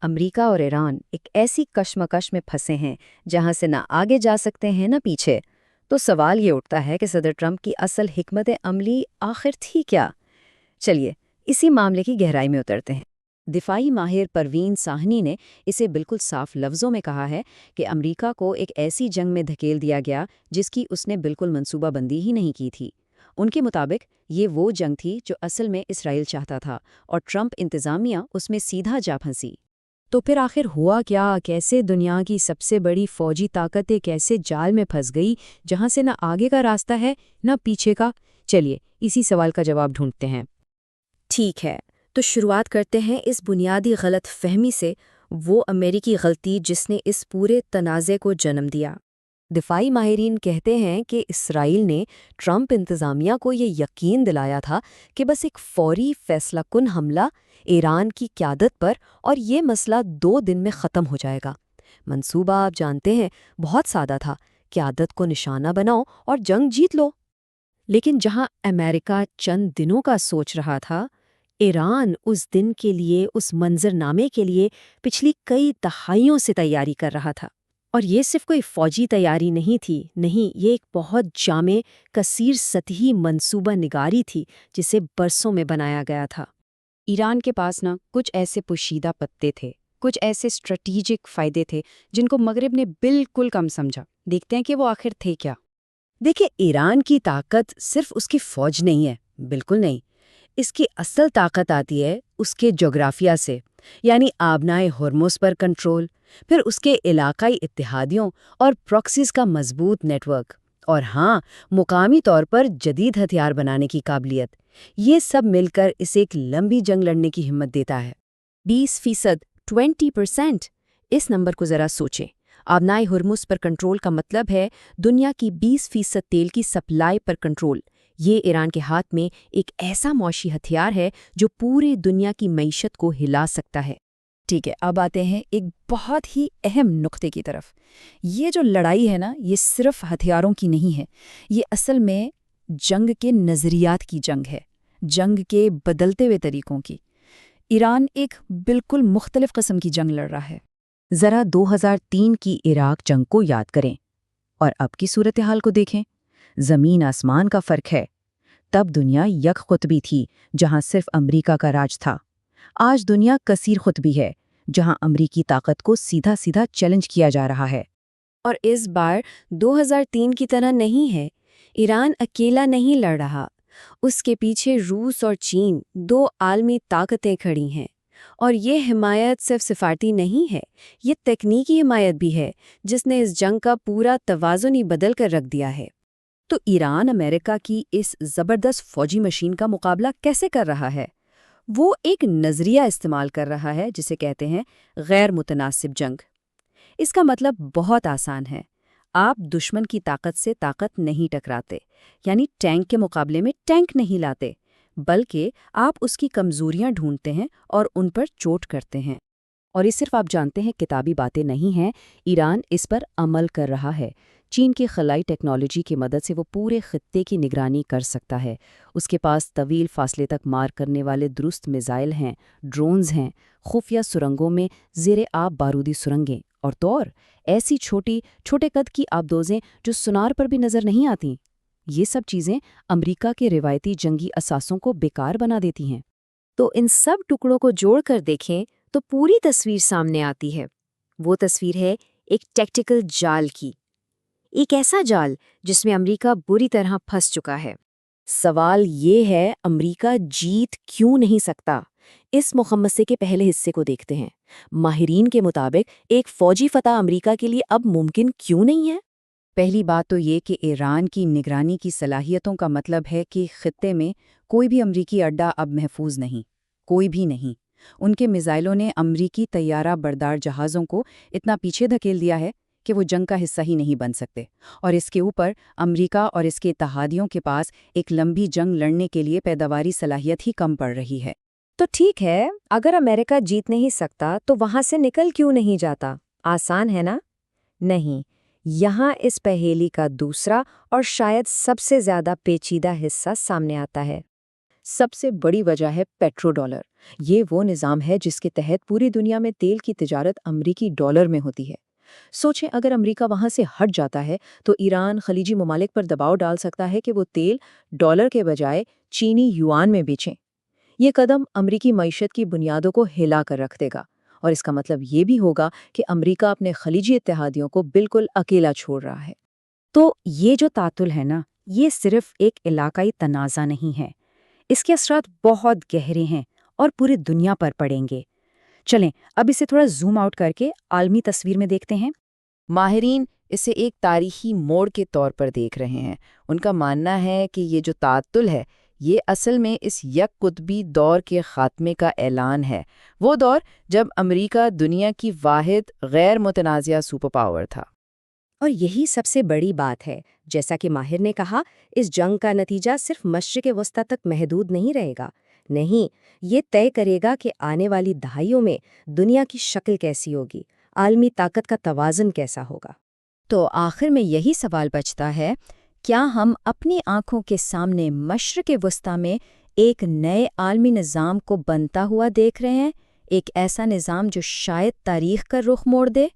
امریکہ اور ایران ایک ایسی کشمکش میں پھنسے ہیں جہاں سے نہ آگے جا سکتے ہیں نہ پیچھے۔ تو سوال یہ اٹھتا ہے کہ صدر ٹرمپ کی اصل حکمت عملی آخر تھی کیا؟ چلیے اسی معاملے کی گہرائی میں اترتے ہیں۔ دفاعی ماہر پروین ساہنی نے اسے بالکل صاف لفظوں میں کہا ہے کہ امریکہ کو ایک ایسی جنگ میں دھکیل دیا گیا جس کی اس نے بالکل منصوبہ بندی ہی نہیں کی تھی۔ ان کے مطابق یہ وہ جنگ تھی جو اصل میں اسرائیل چاہتا تھا، اور ٹرمپ انتظامیہ اس میں سیدھا جا پھنسی۔ تو پھر آخر ہوا کیا؟ کیسے دنیا کی سب سے بڑی فوجی طاقت ایک ایسے جال میں پھنس گئی جہاں سے نہ آگے کا راستہ ہے نہ پیچھے کا؟ چلیے اسی سوال کا جواب ڈھونڈتے ہیں۔ ٹھیک ہے، تو شروعات کرتے ہیں اس بنیادی غلط فہمی سے، وہ امریکی غلطی جس نے اس پورے تنازع کو جنم دیا۔ دفاعی ماہرین کہتے ہیں کہ اسرائیل نے ٹرمپ انتظامیہ کو یہ یقین دلایا تھا کہ بس ایک فوری فیصلہ کن حملہ ایران کی قیادت پر اور یہ مسئلہ 2 دن میں ختم ہو جائے گا۔ منصوبہ آپ جانتے ہیں بہت سادہ تھا، قیادت کو نشانہ بناؤ اور جنگ جیت لو۔ لیکن جہاں امریکہ چند دنوں کا سوچ رہا تھا، ایران اس دن کے لیے، اس منظر نامے کے لیے پچھلی کئی دہائیوں سے تیاری کر رہا تھا۔ اور یہ صرف کوئی فوجی تیاری نہیں تھی، نہیں، یہ ایک بہت جامع، کثیر سطحی منصوبہ نگاری تھی جسے برسوں میں بنایا گیا تھا۔ ایران کے پاس کچھ ایسے پوشیدہ پتے تھے، کچھ ایسے اسٹریٹجک فائدے تھے جن کو مغرب نے بالکل کم سمجھا۔ دیکھتے ہیں کہ وہ آخر تھے کیا۔ دیکھیں، ایران کی طاقت صرف اس کی فوج نہیں ہے، بالکل نہیں۔ اس کی اصل طاقت آتی ہے اس کے جغرافیہ سے، یعنی آبنائے ہرمز پر کنٹرول، پھر اس کے علاقائی اتحادیوں اور پراکسیز کا مضبوط نیٹ ورک، اور ہاں، مقامی طور پر جدید ہتھیار بنانے کی قابلیت۔ یہ سب مل کر اسے ایک لمبی جنگ لڑنے کی ہمت دیتا ہے۔ 20%، 20%، اس نمبر کو ذرا سوچیں۔ آبنائے ہرمز پر کنٹرول کا مطلب ہے دنیا کی 20% تیل کی سپلائی پر کنٹرول۔ یہ ایران کے ہاتھ میں ایک ایسا معاشی ہتھیار ہے جو پورے دنیا کی معیشت کو ہلا سکتا ہے۔ ٹھیک ہے، اب آتے ہیں ایک بہت ہی اہم نقطے کی طرف۔ یہ جو لڑائی ہے یہ صرف ہتھیاروں کی نہیں ہے، یہ اصل میں جنگ کے نظریات کی جنگ ہے، جنگ کے بدلتے ہوئے طریقوں کی۔ ایران ایک بالکل مختلف قسم کی جنگ لڑ رہا ہے۔ ذرا 2003 کی عراق جنگ کو یاد کریں اور اب کی صورتحال کو دیکھیں، زمین آسمان کا فرق ہے۔ تب دنیا یک قطبی تھی جہاں صرف امریکہ کا راج تھا۔ آج دنیا کثیر قطبی ہے جہاں امریکی طاقت کو سیدھا سیدھا چیلنج کیا جا رہا ہے۔ اور اس بار 2003 کی طرح نہیں ہے، ایران اکیلا نہیں لڑ رہا، اس کے پیچھے روس اور چین، 2 عالمی طاقتیں کھڑی ہیں۔ اور یہ حمایت صرف سفارتی نہیں ہے، یہ تکنیکی حمایت بھی ہے جس نے اس جنگ کا پورا توازن ہی بدل کر رکھ دیا ہے۔ تو ایران امریکہ کی اس زبردست فوجی مشین کا مقابلہ کیسے کر رہا ہے؟ وہ ایک نظریہ استعمال کر رہا ہے جسے کہتے ہیں غیر متناسب جنگ۔ اس کا مطلب بہت آسان ہے، آپ دشمن کی طاقت سے طاقت نہیں ٹکراتے، یعنی ٹینک کے مقابلے میں ٹینک نہیں لاتے، بلکہ آپ اس کی کمزوریاں ڈھونڈتے ہیں اور ان پر چوٹ کرتے ہیں۔ اور یہ صرف آپ جانتے ہیں کتابی باتیں نہیں ہیں، ایران اس پر عمل کر رہا ہے۔ چین کی خلائی ٹیکنالوجی کی مدد سے وہ پورے خطے کی نگرانی کر سکتا ہے۔ اس کے پاس طویل فاصلے تک مار کرنے والے درست میزائل ہیں، ڈرونز ہیں، خفیہ سرنگوں میں زیر آب بارودی سرنگیں، اور تو اور ایسی چھوٹے قد کی آبدوزیں جو سونار پر بھی نظر نہیں آتیں۔ یہ سب چیزیں امریکہ کے روایتی جنگی اثاثوں کو بیکار بنا دیتی ہیں۔ تو ان سب ٹکڑوں کو جوڑ کر دیکھیں تو پوری تصویر سامنے آتی ہے۔ وہ تصویر ہے ایک ٹیکٹیکل جال کی، ایک ایسا جال جس میں امریکہ بری طرح پھنس چکا ہے۔ سوال یہ ہے، امریکہ جیت کیوں نہیں سکتا؟ اس مخمسے کے پہلے حصے کو دیکھتے ہیں۔ ماہرین کے مطابق ایک فوجی فتح امریکہ کے لیے اب ممکن کیوں نہیں ہے؟ پہلی بات تو یہ کہ ایران کی نگرانی کی صلاحیتوں کا مطلب ہے کہ خطے میں کوئی بھی امریکی اڈہ اب محفوظ نہیں، کوئی بھی نہیں۔ ان کے میزائلوں نے امریکی طیارہ بردار جہازوں کو اتنا پیچھے دھکیل دیا ہے کہ وہ جنگ کا حصہ ہی نہیں بن سکتے، اور اس کے اوپر امریکہ اور اس کے اتحادیوں کے پاس ایک لمبی جنگ لڑنے کے لیے پیداواری صلاحیت ہی کم پڑ رہی ہے۔ تو ٹھیک ہے، اگر امریکہ جیت نہیں سکتا تو وہاں سے نکل کیوں نہیں جاتا؟ آسان ہے نا؟ نہیں، یہاں اس پہیلی کا دوسرا اور شاید سب سے زیادہ پیچیدہ حصہ سامنے آتا ہے۔ سب سے بڑی وجہ ہے پیٹرو ڈالر۔ یہ وہ نظام ہے جس کے تحت پوری دنیا میں تیل کی تجارت امریکی ڈالر میں ہوتی ہے۔ سوچیں اگر امریکہ وہاں سے ہٹ جاتا ہے تو ایران خلیجی ممالک پر دباؤ ڈال سکتا ہے کہ وہ تیل ڈالر کے بجائے چینی یوان میں بیچیں۔ یہ قدم امریکی معیشت کی بنیادوں کو ہلا کر رکھ دے گا، اور اس کا مطلب یہ بھی ہوگا کہ امریکہ اپنے خلیجی اتحادیوں کو بالکل اکیلا چھوڑ رہا ہے۔ تو یہ جو تعطل ہے نا، یہ صرف ایک علاقائی تنازع نہیں ہے، اس کے اثرات بہت گہرے ہیں اور پوری دنیا پر پڑیں گے۔ چلیں اب اسے تھوڑا زوم آؤٹ کر کے عالمی تصویر میں دیکھتے ہیں۔ ماہرین اسے ایک تاریخی موڑ کے طور پر دیکھ رہے ہیں۔ ان کا ماننا ہے کہ یہ جو تعطل ہے یہ اصل میں اس یک قطبی دور کے خاتمے کا اعلان ہے، وہ دور جب امریکہ دنیا کی واحد غیر متنازع سپر پاور تھا۔ اور یہی سب سے بڑی بات ہے، جیسا کہ ماہر نے کہا، اس جنگ کا نتیجہ صرف مشرق وسطی تک محدود نہیں رہے گا، نہیں، یہ طے کرے گا کہ آنے والی دہائیوں میں دنیا کی شکل کیسی ہوگی، عالمی طاقت کا توازن کیسا ہوگا۔ تو آخر میں یہی سوال بچتا ہے، کیا ہم اپنی آنکھوں کے سامنے مشرق وسطی میں ایک نئے عالمی نظام کو بنتا ہوا دیکھ رہے ہیں، ایک ایسا نظام جو شاید تاریخ کا رخ موڑ دے؟